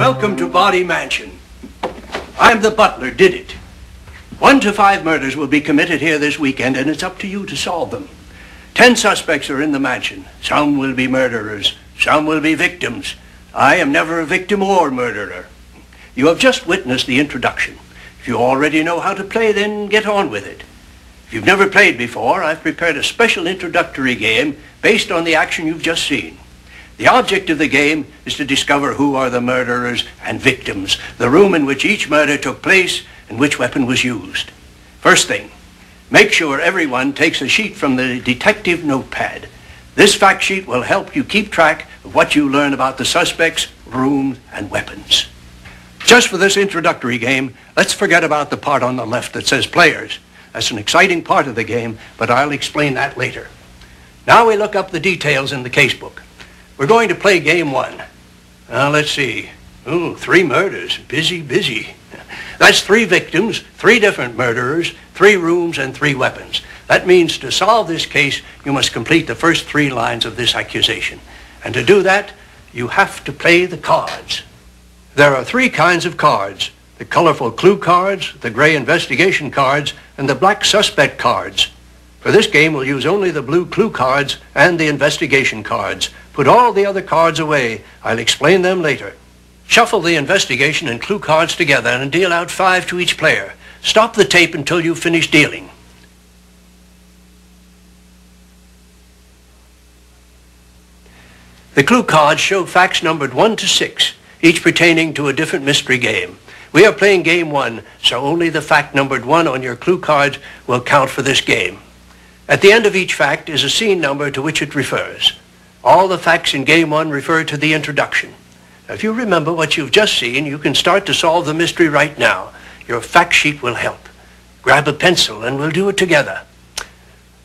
Welcome to Body Mansion. I'm the butler, did it. 1 to 5 murders will be committed here this weekend, and it's up to you to solve them. 10 suspects are in the mansion. Some will be murderers, some will be victims. I am never a victim or murderer. You have just witnessed the introduction. If you already know how to play, then get on with it. If you've never played before, I've prepared a special introductory game based on the action you've just seen. The object of the game is to discover who are the murderers and victims, the room in which each murder took place, and which weapon was used. First thing, make sure everyone takes a sheet from the detective notepad. This fact sheet will help you keep track of what you learn about the suspects, rooms, and weapons. Just for this introductory game, let's forget about the part on the left that says players. That's an exciting part of the game, but I'll explain that later. Now we look up the details in the casebook. We're going to play game 1. Let's see. 3 murders. Busy, busy. That's 3 victims, 3 different murderers, 3 rooms, and 3 weapons. That means to solve this case, you must complete the first 3 lines of this accusation. And to do that, you have to play the cards. There are 3 kinds of cards: the colorful clue cards, the gray investigation cards, and the black suspect cards. For this game, we'll use only the blue clue cards and the investigation cards. Put all the other cards away. I'll explain them later. Shuffle the investigation and clue cards together and deal out 5 to each player. Stop the tape until you finish dealing. The clue cards show facts numbered 1 to 6, each pertaining to a different mystery game. We are playing game 1, so only the fact numbered 1 on your clue cards will count for this game. At the end of each fact is a scene number to which it refers. All the facts in game 1 refer to the introduction. Now, if you remember what you've just seen, you can start to solve the mystery right now. Your fact sheet will help. Grab a pencil and we'll do it together.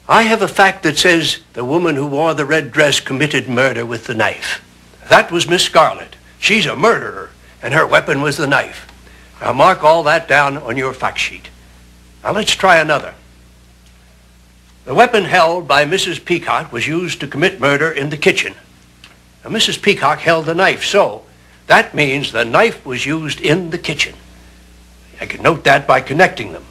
I have a fact that says the woman who wore the red dress committed murder with the knife. That was Miss Scarlett. She's a murderer, and her weapon was the knife. Now mark all that down on your fact sheet. Now let's try another. The weapon held by Mrs. Peacock was used to commit murder in the kitchen. Now, Mrs. Peacock held the knife, so that means the knife was used in the kitchen. I can note that by connecting them.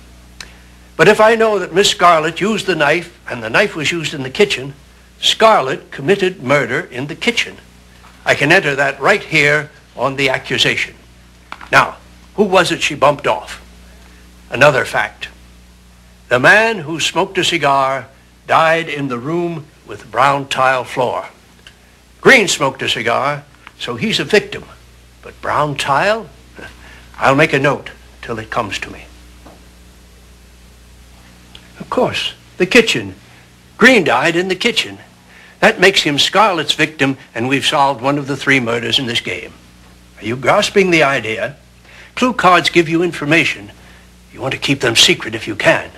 But if I know that Miss Scarlett used the knife and the knife was used in the kitchen, Scarlett committed murder in the kitchen. I can enter that right here on the accusation. Now, who was it she bumped off? Another fact. The man who smoked a cigar died in the room with brown tile floor. Green smoked a cigar, so he's a victim. But brown tile? I'll make a note till it comes to me. Of course, the kitchen. Green died in the kitchen. That makes him Scarlett's victim, and we've solved one of the 3 murders in this game. Are you grasping the idea? Clue cards give you information. You want to keep them secret if you can.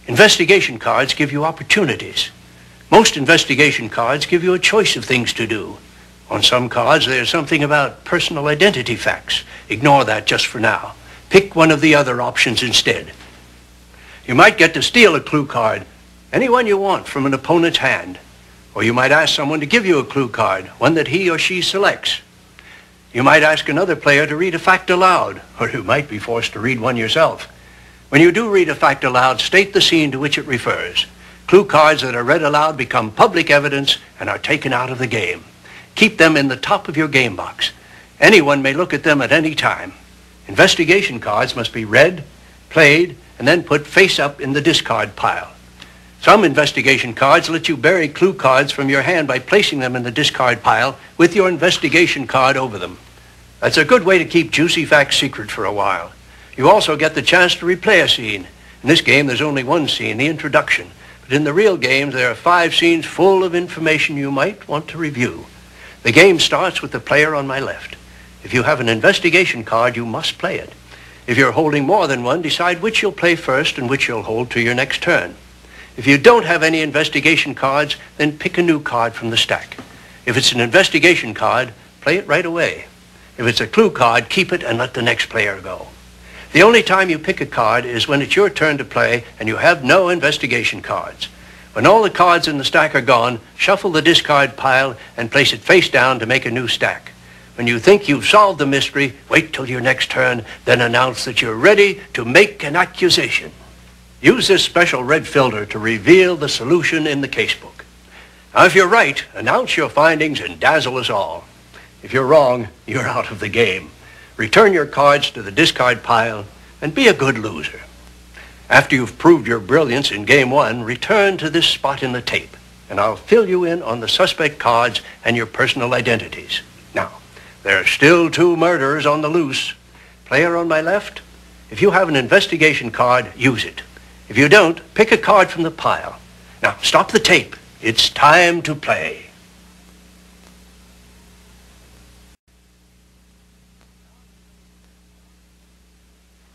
Investigation cards give you opportunities. Most investigation cards give you a choice of things to do. On some cards, there's something about personal identity facts. Ignore that just for now. Pick one of the other options instead. You might get to steal a clue card, any one you want, from an opponent's hand. Or you might ask someone to give you a clue card, one that he or she selects. You might ask another player to read a fact aloud, or you might be forced to read one yourself. When you do read a fact aloud, state the scene to which it refers. Clue cards that are read aloud become public evidence and are taken out of the game. Keep them in the top of your game box. Anyone may look at them at any time. Investigation cards must be read, played, and then put face up in the discard pile. Some investigation cards let you bury clue cards from your hand by placing them in the discard pile with your investigation card over them. That's a good way to keep juicy facts secret for a while. You also get the chance to replay a scene. In this game, there's only one scene, the introduction. But in the real games, there are 5 scenes full of information you might want to review. The game starts with the player on my left. If you have an investigation card, you must play it. If you're holding more than one, decide which you'll play first and which you'll hold to your next turn. If you don't have any investigation cards, then pick a new card from the stack. If it's an investigation card, play it right away. If it's a clue card, keep it and let the next player go. The only time you pick a card is when it's your turn to play and you have no investigation cards. When all the cards in the stack are gone, shuffle the discard pile and place it face down to make a new stack. When you think you've solved the mystery, wait till your next turn, then announce that you're ready to make an accusation. Use this special red filter to reveal the solution in the casebook. Now, if you're right, announce your findings and dazzle us all. If you're wrong, you're out of the game. Return your cards to the discard pile and be a good loser. After you've proved your brilliance in game one, return to this spot in the tape, and I'll fill you in on the suspect cards and your personal identities. Now, there are still 2 murderers on the loose. Player on my left, if you have an investigation card, use it. If you don't, pick a card from the pile. Now, stop the tape. It's time to play.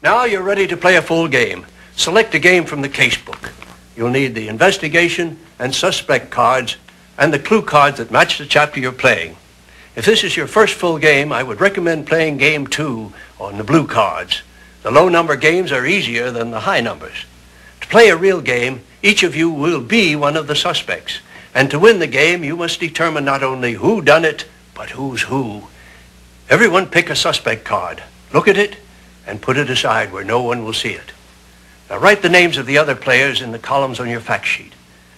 Now you're ready to play a full game. Select a game from the casebook. You'll need the investigation and suspect cards and the clue cards that match the chapter you're playing. If this is your first full game, I would recommend playing game 2 on the blue cards. The low number games are easier than the high numbers. To play a real game, each of you will be one of the suspects. And to win the game, you must determine not only who done it, but who's who. Everyone pick a suspect card. Look at it and put it aside where no one will see it. Now write the names of the other players in the columns on your fact sheet.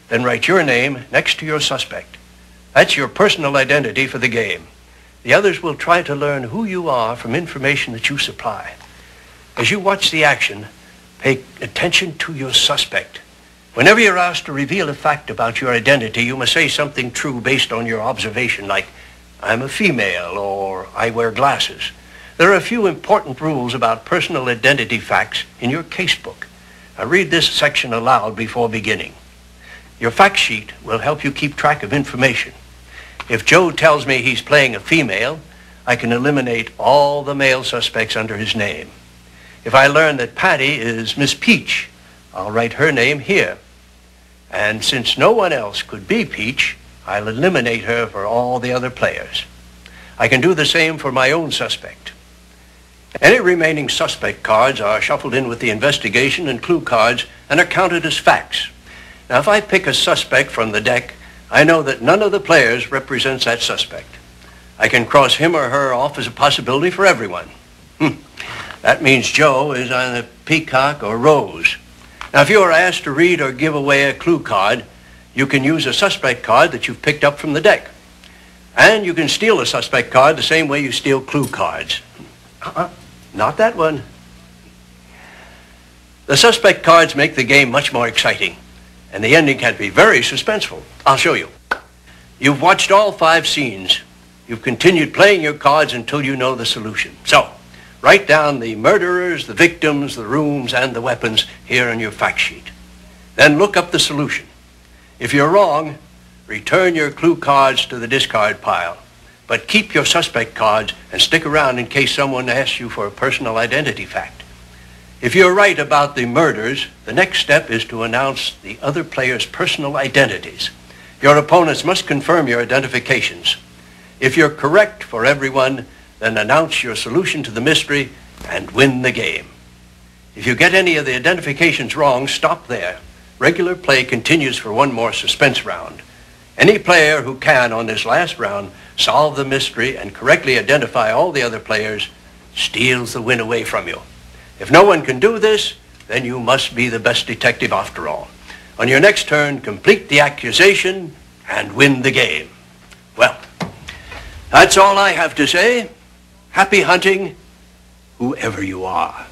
Then write your name next to your suspect. That's your personal identity for the game. The others will try to learn who you are from information that you supply. As you watch the action, pay attention to your suspect. Whenever you're asked to reveal a fact about your identity, you must say something true based on your observation, like, I'm a female, or I wear glasses. There are a few important rules about personal identity facts in your casebook. Now read this section aloud before beginning. Your fact sheet will help you keep track of information. If Joe tells me he's playing a female, I can eliminate all the male suspects under his name. If I learn that Patty is Miss Peach, I'll write her name here. And since no one else could be Peach, I'll eliminate her for all the other players. I can do the same for my own suspect. Any remaining suspect cards are shuffled in with the investigation and clue cards and are counted as facts. Now, if I pick a suspect from the deck, I know that none of the players represents that suspect. I can cross him or her off as a possibility for everyone. That means Joe is either Peacock or Rose. Now, if you are asked to read or give away a clue card, you can use a suspect card that you've picked up from the deck. And you can steal a suspect card the same way you steal clue cards. Not that one. The suspect cards make the game much more exciting, and the ending can be very suspenseful. I'll show you. You've watched all 5 scenes. You've continued playing your cards until you know the solution. So, write down the murderers, the victims, the rooms, and the weapons here on your fact sheet. Then look up the solution. If you're wrong, return your clue cards to the discard pile. But keep your suspect cards and stick around in case someone asks you for a personal identity fact. If you're right about the murders, the next step is to announce the other players' personal identities. Your opponents must confirm your identifications. If you're correct for everyone, then announce your solution to the mystery and win the game. If you get any of the identifications wrong, stop there. Regular play continues for one more suspense round. Any player who can, on this last round, solve the mystery and correctly identify all the other players steals the win away from you. If no one can do this, then you must be the best detective after all. On your next turn, complete the accusation and win the game. Well, that's all I have to say. Happy hunting, whoever you are.